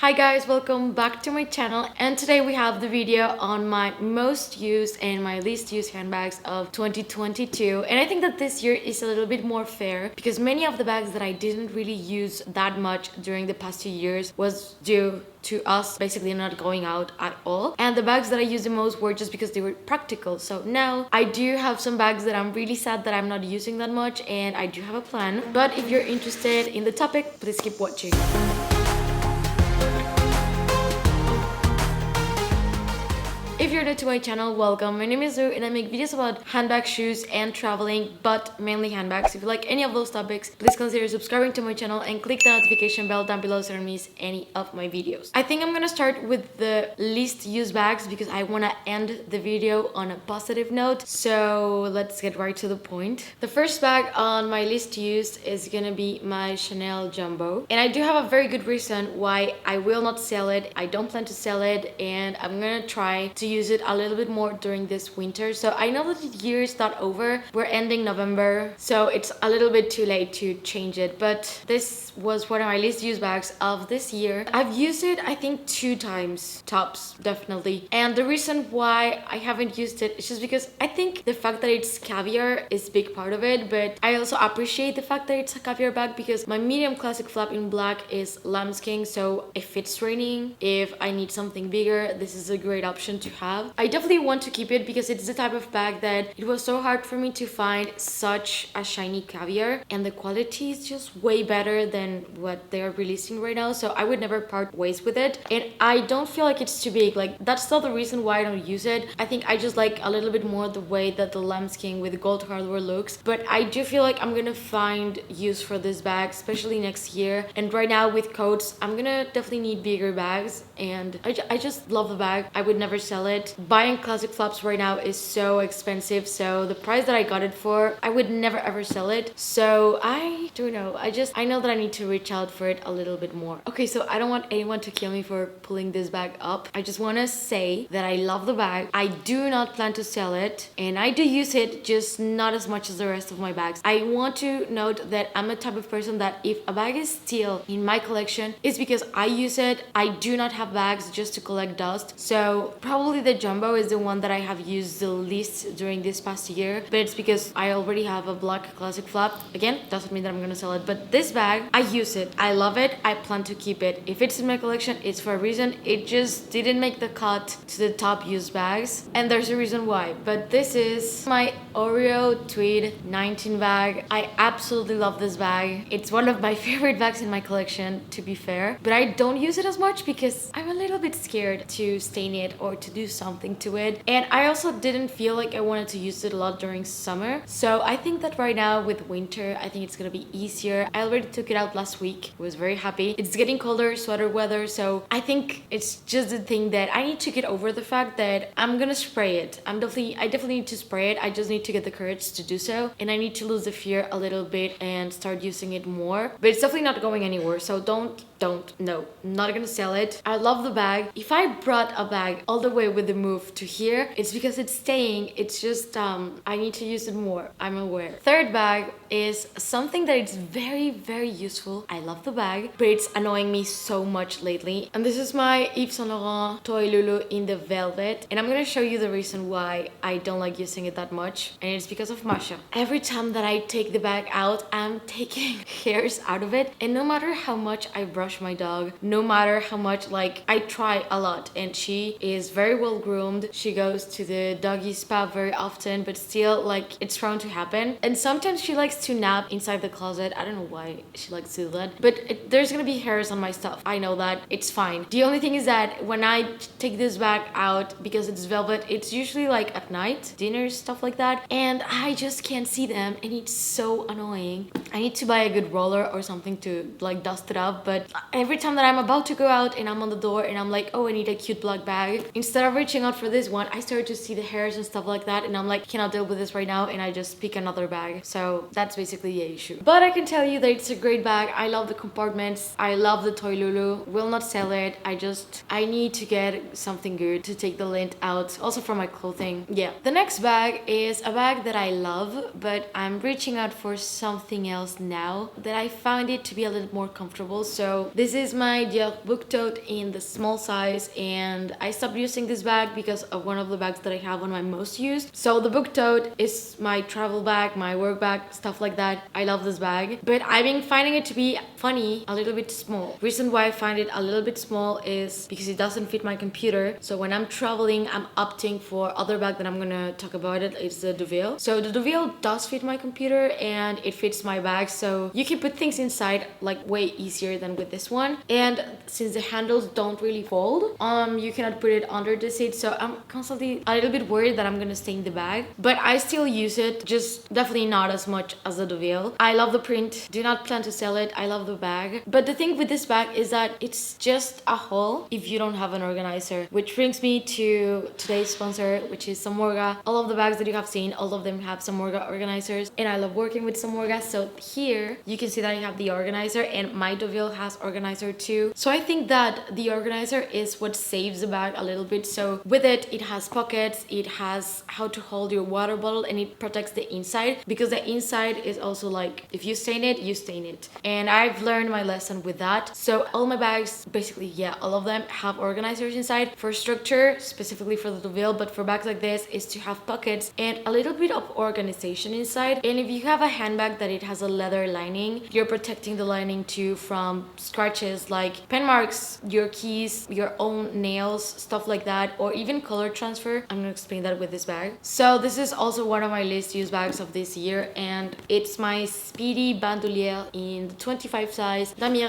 Hi guys, welcome back to my channel, and today we have the video on my most used and my least used handbags of 2022. And I think that this year is a little bit more fair because many of the bags that I didn't really use that much during the past 2 years was due to us basically not going out at all, and the bags that I used the most were just because they were practical. So now I do have some bags that I'm really sad that I'm not using that much, and I do have a plan. But if you're interested in the topic, please keep watching. If you're new to my channel, welcome. My name is Lou and I make videos about handbags, shoes, and traveling, but mainly handbags. If you like any of those topics, please consider subscribing to my channel and click the notification bell down below so you don't miss any of my videos. I think I'm gonna start with the least used bags because I wanna end the video on a positive note. So let's get right to the point. The first bag on my least used is gonna be my Chanel Jumbo. And I do have a very good reason why I will not sell it. I don't plan to sell it, and I'm gonna try to use it a little bit more during this winter. So I know that the year is not over, we're ending November, so it's a little bit too late to change it, but this was one of my least used bags of this year. I've used it I think 2 times tops, definitely, and the reason why I haven't used it is just because I think the fact that it's caviar is a big part of it, but I also appreciate the fact that it's a caviar bag because my medium classic flap in black is lambskin, so if it's raining, if I need something bigger, this is a great option to have. I definitely want to keep it because it's the type of bag that it was so hard for me to find such a shiny caviar, and the quality is just way better than what they're releasing right now, so I would never part ways with it. And I don't feel like it's too big. Like, that's not the reason why I don't use it. I think I just like a little bit more the way that the lambskin with gold hardware looks, but I do feel like I'm gonna find use for this bag, especially next year. And right now with coats, I'm gonna definitely need bigger bags, and I just love the bag. I would never sell it. Buying classic flaps right now is so expensive, so the price that I got it for, I would never ever sell it. So I don't know, I know that I need to reach out for it a little bit more. Okay, so I don't want anyone to kill me for pulling this bag up. I just want to say that I love the bag. I do not plan to sell it, and I do use it, just not as much as the rest of my bags. I want to note that I'm a type of person that if a bag is still in my collection, it's because I use it. I do not have bags just to collect dust. So probably the Jumbo is the one that I have used the least during this past year, but it's because I already have a black classic flap. Again, doesn't mean that I'm gonna sell it, but this bag, I use it. I love it. I plan to keep it. If it's in my collection, it's for a reason. It just didn't make the cut to the top used bags, and there's a reason why. But this is my Oreo Tweed 19 bag. I absolutely love this bag. It's one of my favorite bags in my collection, to be fair, but I don't use it as much because I'm a little bit scared to stain it or to do something to it, and I also didn't feel like I wanted to use it a lot during summer. So I think that right now with winter, I think it's gonna be easier. I already took it out last week. I was very happy. It's getting colder, sweater weather, so I think it's just the thing that I need to get over the fact that I'm gonna spray it. I definitely need to spray it. I just need to get the courage to do so, and I need to lose the fear a little bit and start using it more. But it's definitely not going anywhere, so no, I'm not gonna sell it. I love the bag. If I brought a bag all the way with the move to here, it's because it's staying. It's just I need to use it more, I'm aware. Third bag is something that is very, very useful. I love the bag, but it's annoying me so much lately, and this is my Yves Saint Laurent toy loulou in the velvet, and I'm gonna show you the reason why I don't like using it that much, and it's because of Masha. Every time that I take the bag out, I'm taking hairs out of it, and no matter how much I brush my dog, no matter how much, like, I try a lot, and she is very well groomed. She goes to the doggy spa very often, but still, like, it's prone to happen. And sometimes she likes to nap inside the closet. I don't know why she likes to do that, but there's gonna be hairs on my stuff. I know that. It's fine. The only thing is that when I take this bag out, because it's velvet, it's usually like at night, dinners, stuff like that, and I just can't see them, and it's so annoying. I need to buy a good roller or something to like dust it up, but every time that I'm about to go out and I'm on the door and I'm like, oh, I need a cute black bag, instead of reaching out for this one, I start to see the hairs and stuff like that, and I'm like, cannot deal with this right now, and I just pick another bag. So that's basically the issue. But I can tell you that it's a great bag. I love the compartments. I love the toy loulou. Will not sell it. I need to get something good to take the lint out, also for my clothing. Yeah. The next bag is a bag that I love, but I'm reaching out for something else now that I found it to be a little more comfortable. So So this is my dior booktote in the small size, and I stopped using this bag because of one of the bags that I have on my most used. So the booktote is my travel bag, my work bag, stuff like that. I love this bag, but I've been finding it to be funny, a little bit small. Reason why I find it a little bit small is because it doesn't fit my computer. So when I'm traveling, I'm opting for other bag that I'm gonna talk about it. It's the Duville. So the Duville does fit my computer and it fits my bag, so you can put things inside like way easier than with this one. And since the handles don't really fold, you cannot put it under the seat, so I'm constantly a little bit worried that I'm gonna stain the bag, but I still use it, just definitely not as much as the Duville. I love the print, do not plan to sell it. I love the bag, but the thing with this bag is that it's just a haul if you don't have an organizer, which brings me to today's sponsor, which is Samorga. All of the bags that you have seen, all of them have Samorga organizers, and I love working with Samorga. So here you can see that I have the organizer, and my Duville has organizer too. So I think that the organizer is what saves the bag a little bit. So with it, it has pockets, it has how to hold your water bottle, and it protects the inside, because the inside is also like, if you stain it, you stain it. And I've learned my lesson with that. So all my bags, basically, yeah, all of them have organizers inside for structure, specifically for the Duville, but for bags like this is to have pockets and a little bit of organization inside. And if you have a handbag that it has a leather lining, you're protecting the lining too from scratches like pen marks, your keys, your own nails, stuff like that, or even color transfer. I'm gonna explain that with this bag. So this is also one of my least used bags of this year, and it's my Speedy bandolier in the 25 size Damier.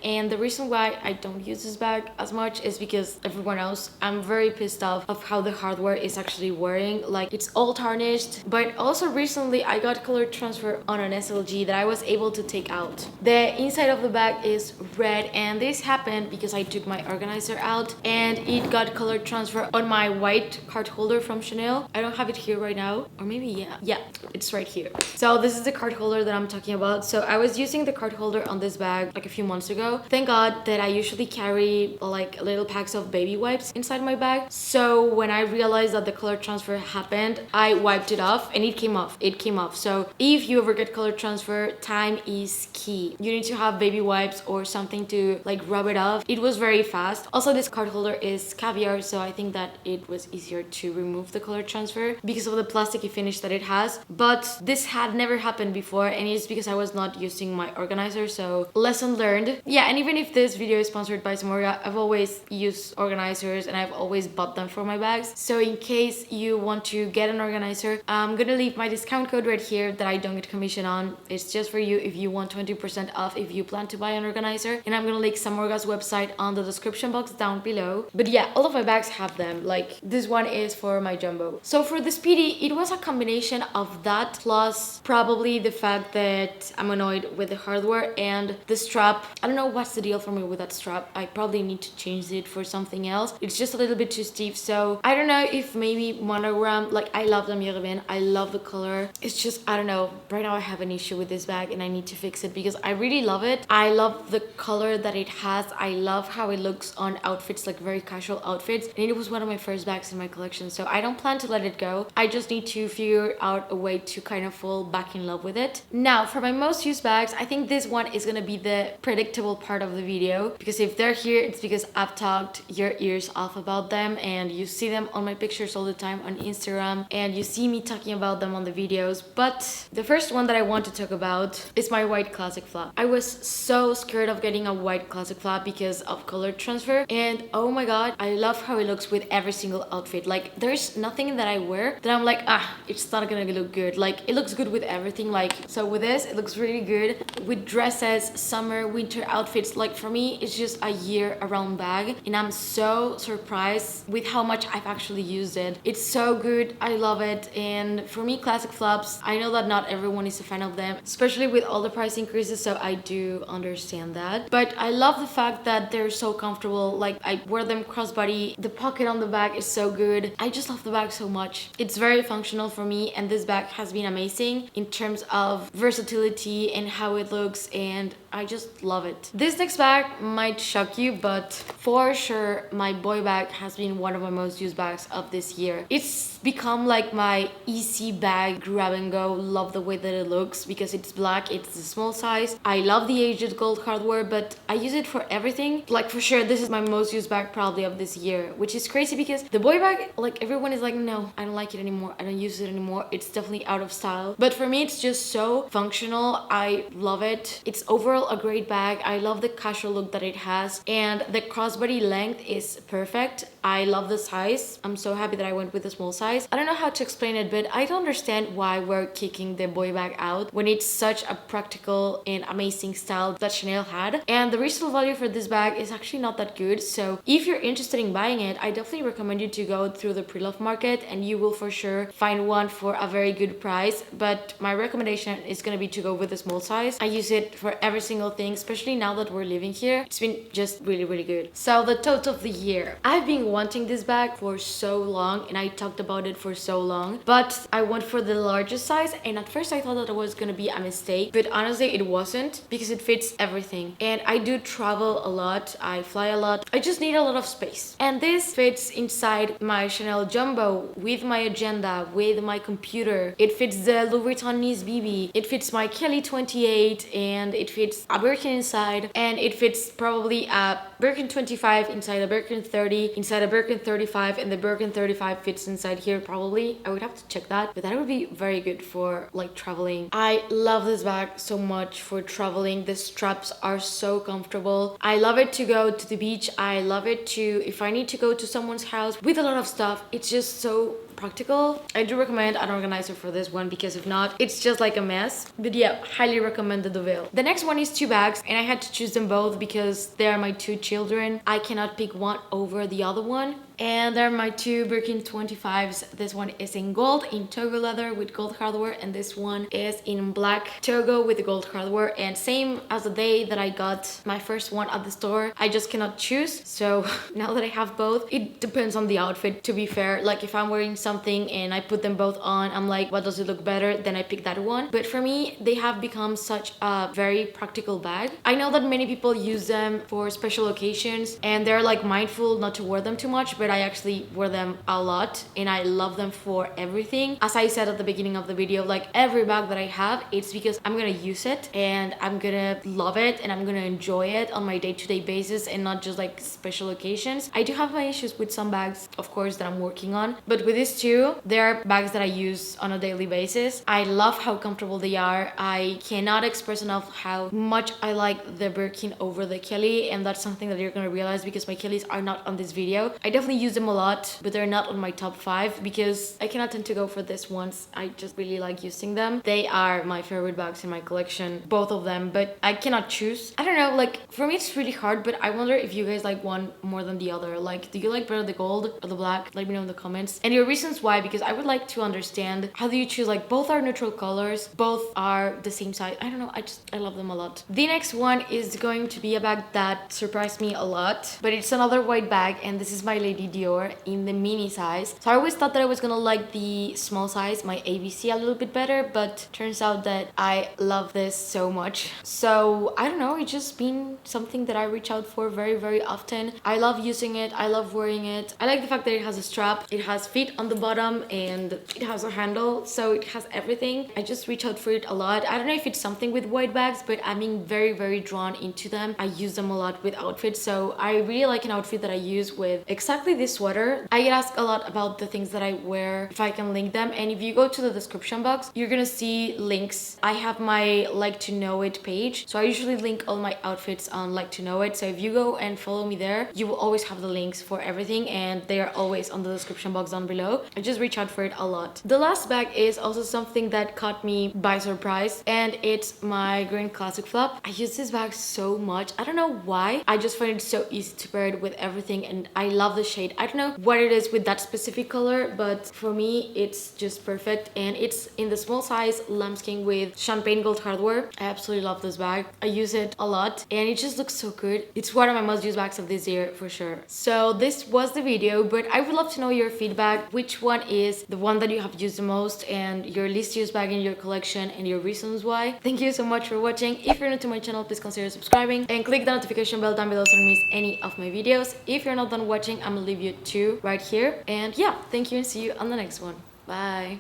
And the reason why I don't use this bag as much is because everyone else, I'm very pissed off of how the hardware is actually wearing. Like, it's all tarnished, but also recently I got color transfer on an SLG that I was able to take out. The inside of the bag is red, and this happened because I took my organizer out and it got color transfer on my white card holder from Chanel. I don't have it here right now, or maybe yeah, it's right here. So this is the card holder that I'm talking about. So I was using the card holder on this bag like a few months ago. Thank God that I usually carry like little packs of baby wipes inside my bag. So when I realized that the color transfer happened, I wiped it off and it came off. So if you ever get color transfer, time is key. You need to have baby wipes or something to like rub it off. It was very fast. Also, this card holder is caviar, so I think that it was easier to remove the color transfer because of the plasticky finish that it has. But this had never happened before, and it's because I was not using my organizer. So lesson learned. Yeah, and even if this video is sponsored by Samorga, I've always used organizers and I've always bought them for my bags. So in case you want to get an organizer, I'm gonna leave my discount code right here that I don't get commission on. It's just for you if you want 20% off if you plan to buy an organizer, and I'm gonna link Samorga's website on the description box down below. But yeah, all of my bags have them. Like, this one is for my jumbo. So for the Speedy, it was a combination of that plus probably the fact that I'm annoyed with the hardware and the strap. I don't know what's the deal for me with that strap. I probably need to change it for something else. It's just a little bit too stiff. So I don't know if maybe monogram, like, I love the Damier. I love the color. It's just, I don't know. Right now I have an issue with this bag and I need to fix it because I really love it. I love the color that it has. I love how it looks on outfits, like very casual outfits. And it was one of my first bags in my collection. So I don't plan to let it go. I just need to figure out a way to kind of fall back in love with it. Now, for my most used bags, I think this one is gonna be the predictable part of the video, because if they're here, it's because I've talked your ears off about them and you see them on my pictures all the time on Instagram and you see me talking about them on the videos. But the first one that I want to talk about is my white classic flap. I was so scared of getting a white classic flap because of color transfer, and oh my god, I love how it looks with every single outfit. Like, there's nothing that I wear that I'm like, it's not gonna look good. Like, it looks good with everything. Like, so with this, it looks really good with dresses, summer, winter outfits. Like, for me, it's just a year-round bag, and I'm so surprised with how much I've actually used it. It's so good. I love it. And for me, classic flaps, I know that not everyone is a fan of them, especially with all the price increases, so I do understand that. But I love the fact that they're so comfortable. Like, I wear them crossbody. The pocket on the back is so good. I just love the bag so much. It's very functional for me, and this bag has been amazing in terms of versatility and how it looks, and I just love it. This next bag might shock you, but for sure my boy bag has been one of my most used bags of this year. It's become like my easy bag, grab and go. Love the way that it looks because it's black, it's a small size. I love the aged gold hardware, but I use it for everything. Like for sure, this is my most used bag probably of this year, which is crazy because the boy bag, like everyone is like, no, I don't like it anymore. I don't use it anymore. It's definitely out of style. But for me, it's just so functional. I love it. It's overall a great bag. I love the casual look that it has, and the crossbody length is perfect. I love the size. I'm so happy that I went with the small size. I don't know how to explain it, but I don't understand why we're kicking the boy bag out when it's such a practical and amazing style that Chanel had. And the resale value for this bag is actually not that good. So if you're interested in buying it, I definitely recommend you to go through the pre-loved market, and you will for sure find one for a very good price. But my recommendation is going to be to go with the small size. I use it for every single thing, especially now that we're living here. It's been just really, really good. So the tote of the year. I've been wanting this bag for so long, and I talked about it for so long, but I went for the largest size, and at first I thought that it was gonna be a mistake, but honestly it wasn't, because it fits everything. And I do travel a lot, I fly a lot, I just need a lot of space, and this fits inside my Chanel Jumbo with my agenda, with my computer. It fits the Louis Vuitton Nice BB, it fits my Kelly 28, and it fits a Birkin inside, and it fits probably a Birkin 25 inside a Birkin 30, inside a Birkin 35, and the Birkin 35 fits inside here probably. I would have to check that, but that would be very good for like traveling. I love this bag so much for traveling. The straps are so comfortable. I love it to go to the beach. I love it to, if I need to go to someone's house with a lot of stuff, it's just so practical. I do recommend an organizer for this one, because if not, it's just like a mess. But yeah, highly recommend the Deauville. The next one is two bags, and I had to choose them both because they are my two children. I cannot pick one over the other one. And they're my two Birkin 25s. This one is in gold, in Togo leather with gold hardware, and this one is in black Togo with gold hardware. And same as the day that I got my first one at the store, I just cannot choose. So now that I have both, it depends on the outfit, to be fair. Like if I'm wearing something and I put them both on, I'm like, what does it look better? Then I pick that one. But for me, they have become such a very practical bag. I know that many people use them for special occasions, and they're like mindful not to wear them too much, but I actually wear them a lot, and I love them for everything. As I said at the beginning of the video, like every bag that I have, it's because I'm gonna use it and I'm gonna love it and I'm gonna enjoy it on my day-to-day basis, and not just like special occasions. I do have my issues with some bags, of course, that I'm working on, but with these two, they're bags that I use on a daily basis. I love how comfortable they are. I cannot express enough how much I like the Birkin over the Kelly, and that's something that you're gonna realize because my Kellys are not on this video. I definitely use them a lot, but they're not on my top 5 because I cannot tend to go for this once. I just really like using them. They are my favorite bags in my collection, both of them, but I cannot choose. I don't know, like for me it's really hard, but I wonder if you guys like one more than the other. Like, do you like better the gold or the black? Let me know in the comments, and your reasons why, because I would like to understand how do you choose. Like both are neutral colors, both are the same size. I don't know, I love them a lot. The next one is going to be a bag that surprised me a lot, but it's another white bag, and this is my Lady Dior in the mini size. So I always thought that I was gonna like the small size, my ABC, a little bit better, but turns out that I love this so much. So I don't know, it's just been something that I reach out for very, very often. I love using it, I love wearing it. I like the fact that it has a strap, it has feet on the bottom, and it has a handle, so it has everything. I just reach out for it a lot. I don't know if it's something with white bags, but I'm being very, very drawn into them. I use them a lot with outfits, so I really like an outfit that I use with exactly this sweater. I get asked a lot about the things that I wear, if I can link them, and if you go to the description box, you're gonna see links. I have my like to know it page, so I usually link all my outfits on like to know it. So if you go and follow me there, you will always have the links for everything, and they are always on the description box down below. I just reach out for it a lot. The last bag is also something that caught me by surprise, and it's my green classic flop. I use this bag so much. I don't know why. I just find it so easy to pair it with everything, and I love the shade. I don't know what it is with that specific color, but for me it's just perfect, and it's in the small size lambskin with champagne gold hardware. I absolutely love this bag. I use it a lot, and it just looks so good. It's one of my most used bags of this year for sure. So this was the video, but I would love to know your feedback. Which one is the one that you have used the most, and your least used bag in your collection, and your reasons why. Thank you so much for watching. If you're new to my channel, please consider subscribing and click the notification bell down below so you don't miss any of my videos. If you're not done watching, I'm gonna leave you 2 right here. And yeah, thank you, and see you on the next one. Bye.